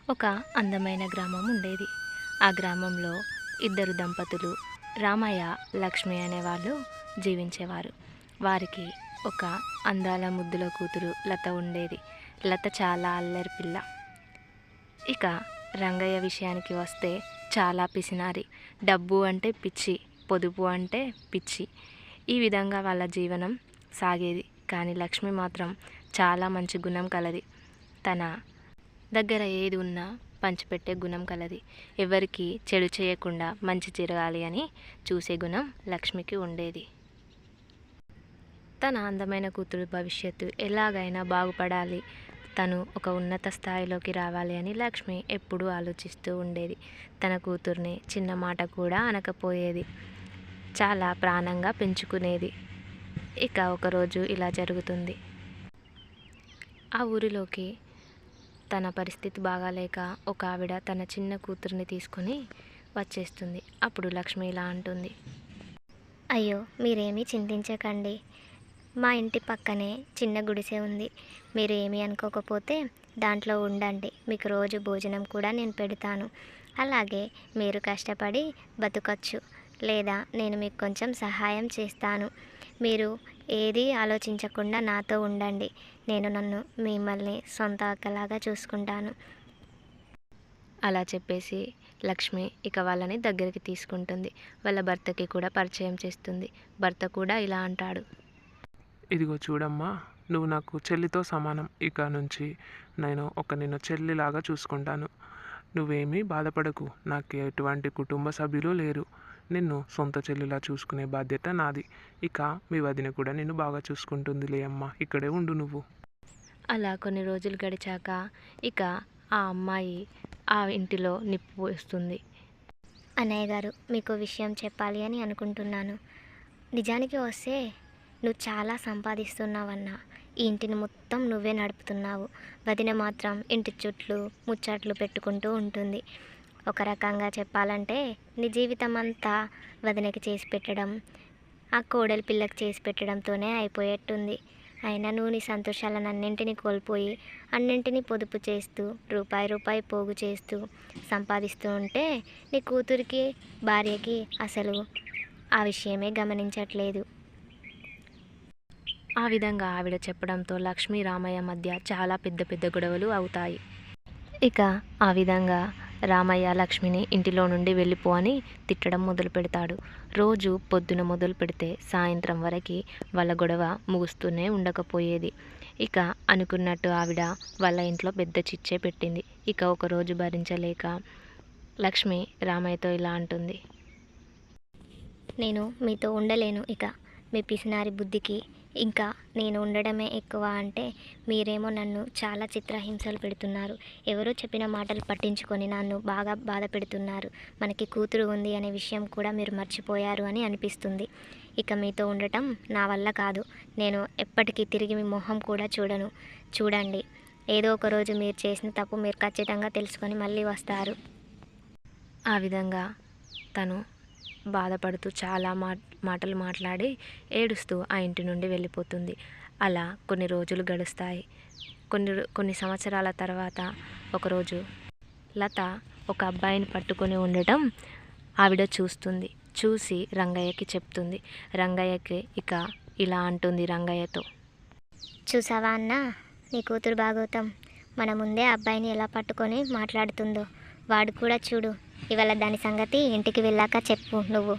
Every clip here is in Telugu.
ఒక అందమైన గ్రామం ఉండేది. ఆ గ్రామంలో ఇద్దరు దంపతులు రామయ్య, లక్ష్మి అనేవాళ్ళు జీవించేవారు. వారికి ఒక అందాల ముద్దుల కూతురు లత ఉండేది. లత చాలా అల్లరి పిల్ల. ఇక రంగయ్య విషయానికి వస్తే చాలా పిసినారి. డబ్బు అంటే పిచ్చి, పొదుపు అంటే పిచ్చి. ఈ విధంగా వాళ్ళ జీవనం సాగేది. కానీ లక్ష్మి మాత్రం చాలా మంచి గుణం కలది. తన దగ్గర ఏది ఉన్నా పంచిపెట్టే గుణం కలది. ఎవరికి చెడు చేయకుండా మంచి జరగాలి అని చూసే గుణం లక్ష్మికి ఉండేది. తన అందమైన కూతురు భవిష్యత్తు ఎలాగైనా బాగుపడాలి, తను ఒక ఉన్నత స్థాయిలోకి రావాలి అని లక్ష్మి ఎప్పుడూ ఆలోచిస్తూ ఉండేది. తన కూతుర్ని చిన్న మాట కూడా అనకపోయేది. చాలా ప్రాణంగా పెంచుకునేది. ఇక ఒకరోజు ఇలా జరుగుతుంది. ఆ ఊరిలోకి తన పరిస్థితి బాగాలేక ఒక ఆవిడ తన చిన్న కూతుర్ని తీసుకొని వచ్చేస్తుంది. అప్పుడు లక్ష్మి ఇలా అంటుంది. అయ్యో, మీరేమీ చింతించకండి. మా ఇంటి పక్కనే చిన్న గుడిసె ఉంది. మీరు ఏమీ అనుకోకపోతే దాంట్లో ఉండండి. మీకు రోజు భోజనం కూడా నేను పెడతాను. అలాగే మీరు కష్టపడి బతకచ్చు. లేదా నేను మీకు కొంచెం సహాయం చేస్తాను. మీరు ఏది ఆలోచించకుండా నాతో ఉండండి. నేను మిమ్మల్ని సొంత అక్కలాగా చూసుకుంటాను. అలా చెప్పేసి లక్ష్మి ఇక వాళ్ళని దగ్గరికి తీసుకుంటుంది. వాళ్ళ భర్తకి కూడా పరిచయం చేస్తుంది. భర్త కూడా ఇలా అంటాడు. ఇదిగో చూడమ్మా, నువ్వు నాకు చెల్లితో సమానం. ఇక నుంచి నేను నిన్ను చెల్లిలాగా చూసుకుంటాను. నువ్వేమీ బాధపడకు. నాకు ఎటువంటి కుటుంబ సభ్యులు లేరు. నిన్ను సొంత చెల్లిలా చూసుకునే బాధ్యత నాది. ఇక మీ వదిన కూడా నిన్ను బాగా చూసుకుంటుందిలే అమ్మా. ఇక్కడే ఉండు నువ్వు. అలా కొన్ని రోజులు గడిచాక ఇక ఆ అమ్మాయి ఆ ఇంటిలో నిప్పు వస్తుంది. అన్నయ్య గారు, మీకు విషయం చెప్పాలి అని అనుకుంటున్నాను. నిజానికి వస్తే నువ్వు చాలా సంపాదిస్తున్నావన్నా. ఈ ఇంటిని మొత్తం నువ్వే నడుపుతున్నావు. వదిన మాత్రం ఇంటి చుట్లు ముచ్చట్లు పెట్టుకుంటూ ఉంటుంది. ఒక రకంగా చెప్పాలంటే నీ జీవితం అంతా వదినకి చేసి పెట్టడం, ఆ కోడలి పిల్లకి చేసి పెట్టడంతోనే అయిపోయేట్టుంది. అయినా నువ్వు నీ సంతోషాలను అన్నింటినీ కోల్పోయి అన్నింటినీ పొదుపు చేస్తూ రూపాయి రూపాయి పోగు చేస్తూ సంపాదిస్తూ ఉంటే నీ కూతురికి భార్యకి అసలు ఆ విషయమే గమనించట్లేదు. ఆ విధంగా ఆవిడ చెప్పడంతో లక్ష్మి రామయ్య మధ్య చాలా పెద్ద పెద్ద గొడవలు అవుతాయి. ఇక ఆ విధంగా రామయ్య లక్ష్మిని ఇంటిలో నుండి వెళ్ళిపో అని తిట్టడం మొదలు పెడతాడు. రోజు పొద్దున మొదలు పెడితే సాయంత్రం వరకు వాళ్ళ గొడవ ముగుస్తూనే ఉండకపోయేది. ఇక అనుకున్నట్టు ఆవిడ వాళ్ళ ఇంట్లో పెద్ద చిచ్చే పెట్టింది. ఇక ఒకరోజు భరించలేక లక్ష్మి రామయ్యతో ఇలా అంటుంది. నేను మీతో ఉండలేను. ఇక మీ పిసినారి బుద్ధికి ఇంకా నేను ఉండడమే ఎక్కువ అంటే మీరేమో నన్ను చాలా చిత్రహింసలు పెడుతున్నారు. ఎవరో చెప్పిన మాటలు పట్టించుకొని నన్ను బాగా బాధ పెడుతున్నారు. మనకి కూతురు ఉంది అనే విషయం కూడా మీరు మర్చిపోయారు అని అనిపిస్తుంది. ఇక మీతో ఉండటం నా వల్ల కాదు. నేను ఎప్పటికీ తిరిగి మీ మొహం కూడా చూడను. చూడండి, ఏదో ఒక రోజు మీరు చేసిన తప్పు మీరు ఖచ్చితంగా తెలుసుకొని మళ్ళీ వస్తారు. ఆ విధంగా తను బాధపడుతూ చాలా మాటలు మాట్లాడి ఏడుస్తూ ఆ ఇంటి నుండి వెళ్ళిపోతుంది. అలా కొన్ని రోజులు గడుస్తాయి. కొన్ని సంవత్సరాల తర్వాత ఒకరోజు లత ఒక అబ్బాయిని పట్టుకొని ఉండటం ఆవిడ చూస్తుంది. చూసి రంగయ్యకి చెప్తుంది. రంగయ్యకి ఇక ఇలా అంటుంది రంగయ్యతో. చూసావా అన్న, నీ కూతురు భాగవతం మన ముందే అబ్బాయిని ఎలా పట్టుకొని మాట్లాడుతుందో. వాడు కూడా చూడు. ఇవాళ దాని సంగతి ఇంటికి వెళ్ళాక చెప్పు నువ్వు.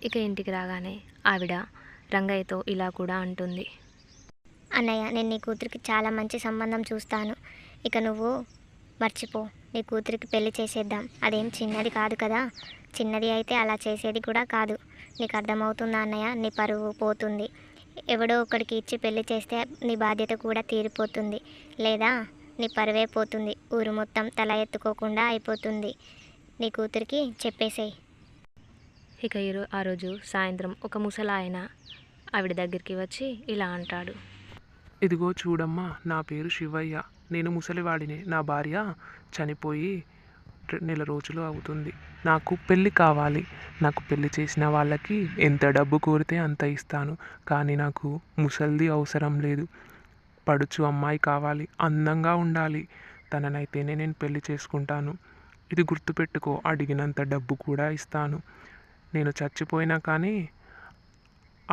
ఇక ఇంటికి రాగానే ఆవిడ రంగయ్యతో ఇలా కూడా అంటుంది. అన్నయ్య, నేను నీ కూతురికి చాలా మంచి సంబంధం చూస్తాను. ఇక నువ్వు మర్చిపో. నీ కూతురికి పెళ్లి చేసేద్దాం. అదేం చిన్నది కాదు కదా. చిన్నది అయితే అలా చేసేది కూడా కాదు. నీకు అర్థమవుతుందా అన్నయ్య? నీ పరువు పోతుంది. ఎవడో ఒకడికి ఇచ్చి పెళ్లి చేస్తే నీ బాధ్యత కూడా తీరిపోతుంది. లేదా నీ పరువే పోతుంది. ఊరు మొత్తం తల ఎత్తుకోకుండా అయిపోతుంది. నీ కూతురికి చెప్పేసేయ్. ఇక ఆ రోజు సాయంత్రం ఒక ముసలాయన ఆవిడ దగ్గరికి వచ్చి ఇలా అంటాడు. ఇదిగో చూడమ్మా, నా పేరు శివయ్య. నేను ముసలివాడిని. నా భార్య చనిపోయి నెల రోజులు అవుతుంది. నాకు పెళ్ళి కావాలి. నాకు పెళ్ళి చేసిన వాళ్ళకి ఎంత డబ్బు కోరితే అంత ఇస్తాను. కానీ నాకు ముసలిది అవసరం లేదు. పడుచు అమ్మాయి కావాలి. అందంగా ఉండాలి. తననైతేనే నేను పెళ్లి చేసుకుంటాను. ఇది గుర్తుపెట్టుకో, అడిగినంత డబ్బు కూడా ఇస్తాను. నేను చచ్చిపోయినా కానీ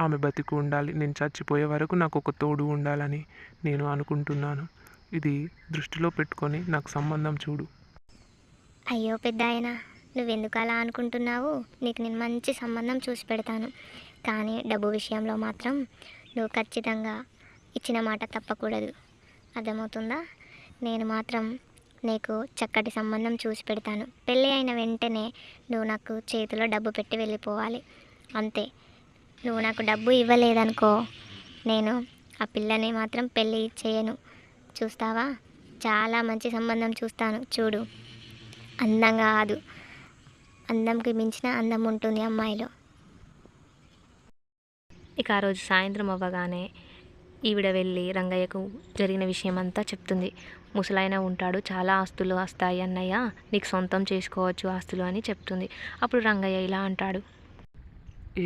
ఆమె బతికి ఉండాలి. నేను చచ్చిపోయే వరకు నాకు ఒక తోడు ఉండాలని నేను అనుకుంటున్నాను. ఇది దృష్టిలో పెట్టుకొని నాకు సంబంధం చూడు. అయ్యో పెద్దాయన, నువ్వెందుకు అలా అనుకుంటున్నావు? నీకు నేను మంచి సంబంధం చూసి పెడతాను. కానీ డబ్బు విషయంలో మాత్రం నువ్వు ఖచ్చితంగా ఇచ్చిన మాట తప్పకూడదు. అర్థమవుతుందా? నేను మాత్రం నీకు చక్కటి సంబంధం చూసి పెడతాను. పెళ్ళి అయిన వెంటనే నువ్వు నాకు చేతిలో డబ్బు పెట్టి వెళ్ళిపోవాలి, అంతే. నువ్వు నాకు డబ్బు ఇవ్వలేదనుకో, నేను ఆ పిల్లని మాత్రం పెళ్ళి చేయను. చూస్తావా? చాలా మంచి సంబంధం చూస్తాను, చూడు. అందంగా కాదు, అందంకి మించిన అందం ఉంటుంది అమ్మాయిలో. ఇక ఆ రోజు సాయంత్రం అవ్వగానే ఈవిడ వెళ్ళి రంగయ్యకు జరిగిన విషయం అంతా చెప్తుంది. ముసలాయన ఉంటాడు, చాలా ఆస్తులు వస్తాయి అన్నయ్య, నీకు సొంతం చేసుకోవచ్చు ఆస్తులు అని చెప్తుంది. అప్పుడు రంగయ్య ఇలా అంటాడు,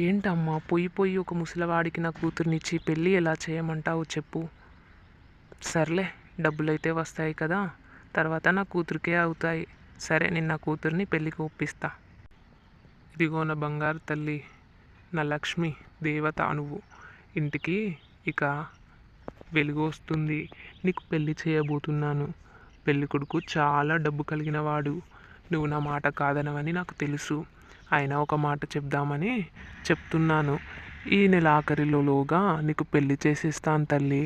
ఏంటమ్మా పొయ్యి పొయ్యి ఒక ముసలివాడికి నా కూతుర్నిచ్చి పెళ్ళి ఎలా చేయమంటావు చెప్పు. సర్లే, డబ్బులైతే వస్తాయి కదా, తర్వాత నా కూతురికే అవుతాయి. సరే, నేను నా కూతుర్ని పెళ్ళికి ఒప్పిస్తా. ఇదిగో నా బంగారు తల్లి, నా లక్ష్మి దేవత నువ్వు. ఇంటికి ఇక వెలుగు వస్తుంది. నీకు పెళ్ళి చేయబోతున్నాను. పెళ్ళి కొడుకు చాలా డబ్బు కలిగిన వాడు. నువ్వు నా మాట కాదనవని నాకు తెలుసు. అయినా ఒక మాట చెప్దామని చెప్తున్నాను. ఈ నెల ఆఖరిలోగా నీకు పెళ్ళి చేసేస్తాను తల్లి.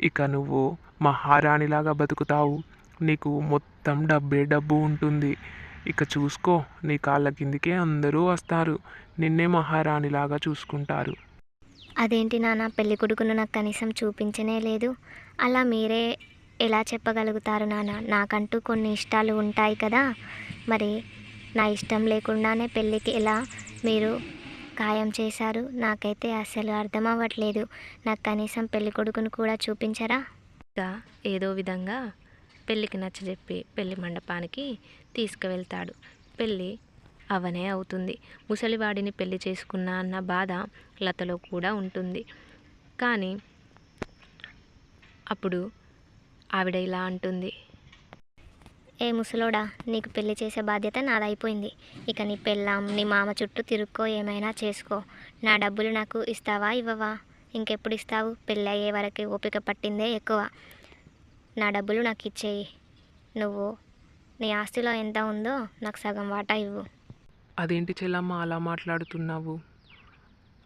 ఇక నువ్వు మహారాణిలాగా బతుకుతావు. నీకు మొత్తం డబ్బే డబ్బు ఉంటుంది. ఇక చూసుకో, నీ కాళ్ళ కిందికే అందరూ వస్తారు. నిన్నే మహారాణిలాగా చూసుకుంటారు. అదేంటి నాన్న, పెళ్లి కొడుకును నాకు కనీసం చూపించనే లేదు. అలా మీరే ఎలా చెప్పగలుగుతారు నాన్న? నాకంటూ కొన్ని ఇష్టాలు ఉంటాయి కదా. మరి నా ఇష్టం లేకుండానే పెళ్ళికి ఎలా మీరు ఖాయం చేశారు? నాకైతే అసలు అర్థం అవ్వట్లేదు. నాకు కనీసం పెళ్లి కొడుకును కూడా చూపించరా? ఇక ఏదో విధంగా పెళ్ళికి నచ్చజెప్పి పెళ్లి మండపానికి తీసుకువెళ్తాడు. పెళ్ళి అవనే అవుతుంది. ముసలివాడిని పెళ్లి చేసుకున్నా అన్న బాధ లతలో కూడా ఉంటుంది. కానీ అప్పుడు ఆవిడ ఇలా అంటుంది, ఏ ముసలోడా, నీకు పెళ్లి చేసే బాధ్యత నాదైపోయింది. ఇక నీ పెళ్ళాం, నీ మామ చుట్టూ తిరుక్కో, ఏమైనా చేసుకో. నా డబ్బులు నాకు ఇస్తావా, ఇవ్వవా? ఇంకెప్పుడు ఇస్తావు? పెళ్ళి అయ్యే వరకు ఓపిక పట్టిందే ఎక్కువ. నా డబ్బులు నాకు ఇచ్చేయి. నువ్వు నీ ఆస్తిలో ఎంత ఉందో నాకు సగం వాటా ఇవ్వు. అదేంటి చెల్లమ్మ అలా మాట్లాడుతున్నావు?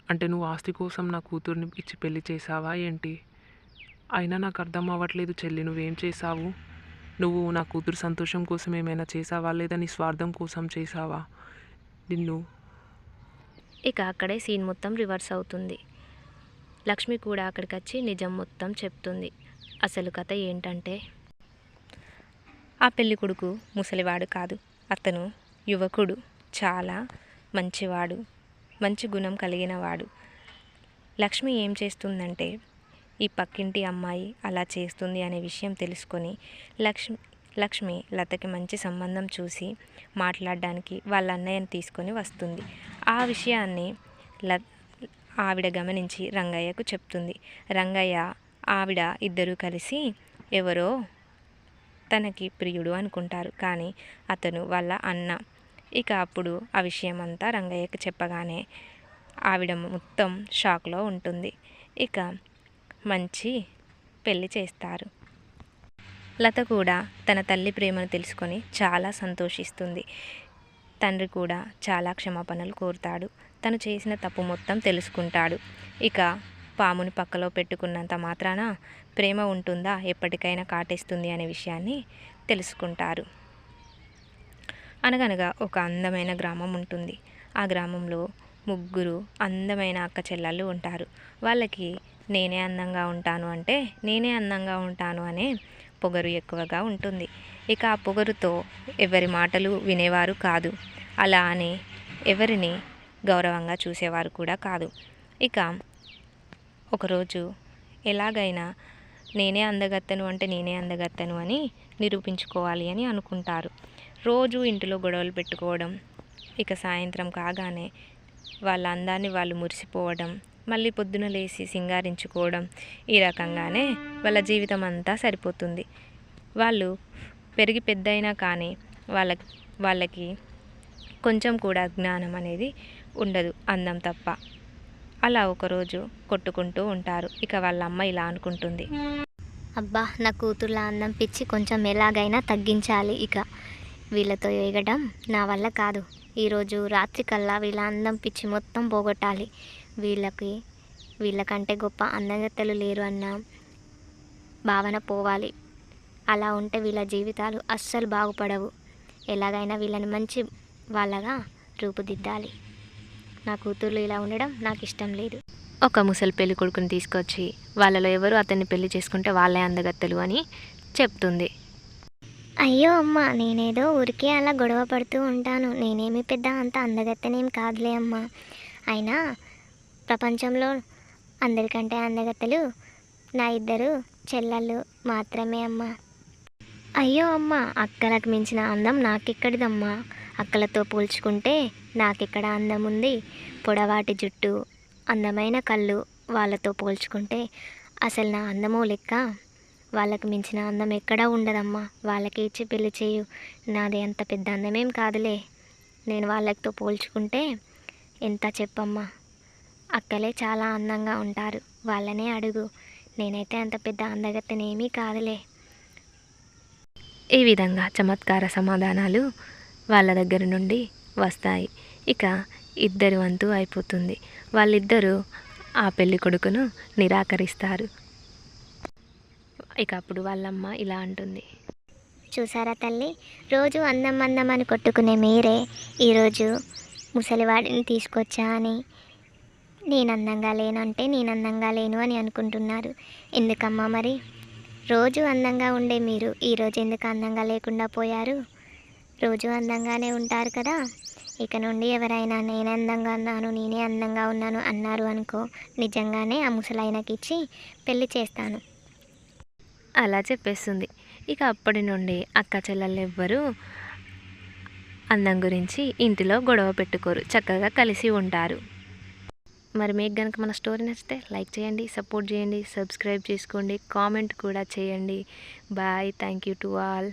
అంటే నువ్వు ఆస్తి కోసం నా కూతుర్ని ఇచ్చి పెళ్లి చేసావా ఏంటి? అయినా నాకు అర్థం అవ్వట్లేదు చెల్లి, నువ్వేం చేసావు? నువ్వు నా కూతురు సంతోషం కోసం ఏమైనా చేసావా, లేదా నీ స్వార్థం కోసం చేసావా? నిన్ను ఇక అక్కడే సీన్ మొత్తం రివర్స్ అవుతుంది. లక్ష్మి కూడా అక్కడికి వచ్చి నిజం మొత్తం చెప్తుంది. అసలు కథ ఏంటంటే, ఆ పెళ్లి కొడుకు ముసలివాడు కాదు, అతను యువకుడు, చాలా మంచివాడు, మంచి గుణం కలిగిన వాడు. లక్ష్మి ఏం చేస్తుందంటే, ఈ పక్కింటి అమ్మాయి అలా చేస్తుంది అనే విషయం తెలుసుకొని లక్ష్మి లతకి మంచి సంబంధం చూసి మాట్లాడడానికి వాళ్ళ అన్నయ్యని తీసుకొని వస్తుంది. ఆ విషయాన్ని ఆవిడ గమనించి రంగయ్యకు చెప్తుంది. రంగయ్య ఆవిడ ఇద్దరూ కలిసి ఎవరో తనకి ప్రియుడు అనుకుంటారు, కానీ అతను వాళ్ళ అన్న. ఇక అప్పుడు ఆ విషయం అంతా రంగయ్యకి చెప్పగానే ఆవిడ మొత్తం షాక్లో ఉంటుంది. ఇక మంచి పెళ్లి చేస్తారు. లత కూడా తన తల్లి ప్రేమను తెలుసుకొని చాలా సంతోషిస్తుంది. తండ్రి కూడా చాలా క్షమాపణలు కోరుతాడు. తను చేసిన తప్పు మొత్తం తెలుసుకుంటాడు. ఇక పాముని పక్కలో పెట్టుకున్నంత మాత్రాన ప్రేమ ఉంటుందా, ఎప్పటికైనా కాటేస్తుంది అనే విషయాన్ని తెలుసుకుంటారు. అనగనగా ఒక అందమైన గ్రామం ఉంటుంది. ఆ గ్రామంలో ముగ్గురు అందమైన అక్క చెల్లెళ్ళు ఉంటారు. వాళ్ళకి నేనే అందంగా ఉంటాను అంటే నేనే అందంగా ఉంటాను అనే పొగరు ఎక్కువగా ఉంటుంది. ఇక ఆ పొగరుతో ఎవరి మాటలు వినేవారు కాదు. అలా అని ఎవరిని గౌరవంగా చూసేవారు కూడా కాదు. ఇక ఒకరోజు ఎలాగైనా నేనే అందగత్తెను అంటే నేనే అందగత్తెను అని నిరూపించుకోవాలి అని అనుకుంటారు. రోజు ఇంటిలో గొడవలు పెట్టుకోవడం, ఇక సాయంత్రం కాగానే వాళ్ళ అందాన్ని వాళ్ళు మురిసిపోవడం, మళ్ళీ పొద్దున లేచి సింగారించుకోవడం, ఈ రకంగానే వాళ్ళ జీవితం అంతా సరిపోతుంది. వాళ్ళు పెరిగి పెద్దయినా కానీ వాళ్ళకి కొంచెం కూడా జ్ఞానం అనేది ఉండదు, అందం తప్ప. అలా ఒకరోజు కొట్టుకుంటూ ఉంటారు. ఇక వాళ్ళ అమ్మ ఇలా అనుకుంటుంది, అబ్బా, నా కూతుర్ల అందం పిచ్చి కొంచెం ఎలాగైనా తగ్గించాలి. ఇక వీళ్ళతో ఎగడం నా వల్ల కాదు. ఈరోజు రాత్రికల్లా వీళ్ళ అందం పిచ్చి మొత్తం పోగొట్టాలి. వీళ్ళకంటే గొప్ప అందగత్తెలు లేరు అన్న భావన పోవాలి. అలా ఉంటే వీళ్ళ జీవితాలు అస్సలు బాగుపడవు. ఎలాగైనా వీళ్ళని మంచి వాళ్ళగా రూపుదిద్దాలి. నా కూతుర్లు ఇలా ఉండడం నాకు ఇష్టం లేదు. ఒక ముసలి పెళ్లి కొడుకుని తీసుకొచ్చి వాళ్ళలో ఎవరు అతన్ని పెళ్లి చేసుకుంటే వాళ్ళే అందగత్తెలు అని చెప్తుంది. అయ్యో అమ్మ, నేనేదో ఊరికే అలా గొడవ పడుతూ ఉంటాను. నేనేమి పెద్ద అంత అందగత్తెనేం కాదులే అమ్మ. అయినా ప్రపంచంలో అందరికంటే అందగత్తెలు నా 2 చెల్లెళ్ళు మాత్రమే అమ్మ. అయ్యో అమ్మ, అక్కలకు మించిన అందం నాకెక్కడిదమ్మా. అక్కలతో పోల్చుకుంటే నాకెక్కడ అందం ఉంది? పొడవాటి జుట్టు, అందమైన కళ్ళు, వాళ్ళతో పోల్చుకుంటే అసలు నా అందమో లెక్క. వాళ్ళకి మించిన అందం ఎక్కడా ఉండదమ్మా. వాళ్ళకి ఇచ్చి పెళ్లి చేయు. నాది అంత పెద్ద అందమేం కాదులే. నేను వాళ్ళతో పోల్చుకుంటే ఎంత చెప్పమ్మా. అక్కలే చాలా అందంగా ఉంటారు, వాళ్ళనే అడుగు. నేనైతే అంత పెద్ద అందగత్తెనేమీ కాదులే. ఈ విధంగా చమత్కార సమాధానాలు వాళ్ళ దగ్గర నుండి వస్తాయి. ఇక ఇద్దరి వంతు అయిపోతుంది. వాళ్ళిద్దరూ ఆ పెళ్లి కొడుకును నిరాకరిస్తారు. ఇక అప్పుడు వాళ్ళమ్మ ఇలా అంటుంది, చూసారా తల్లి, రోజు అందం అందం అని కొట్టుకునే మీరే ఈరోజు ముసలివాడిని తీసుకొచ్చా అని నేను అందంగా లేనంటే నేను అందంగా లేను అని అనుకుంటున్నారు. ఎందుకమ్మా మరి? రోజు అందంగా ఉండే మీరు ఈరోజు ఎందుకు అందంగా లేకుండా పోయారు? రోజు అందంగానే ఉంటారు కదా. ఇక నుండి ఎవరైనా నేను అందంగా ఉన్నాను, నేనే అందంగా ఉన్నాను అన్నారు అనుకో, నిజంగానే ఆ ముసలాయనకి ఇచ్చి పెళ్లి చేస్తాను. అలా చెప్పేస్తుంది. ఇక అప్పటి నుండి అక్క చెల్లెళ్ళు ఎవ్వరూ అందం గురించి ఇంటిలో గొడవ పెట్టుకోరు, చక్కగా కలిసి ఉంటారు. మరి మీకు కనుక మన స్టోరీ నచ్చితే లైక్ చేయండి, సపోర్ట్ చేయండి, సబ్స్క్రైబ్ చేసుకోండి, కామెంట్ కూడా చేయండి. Bye. Thank you to all.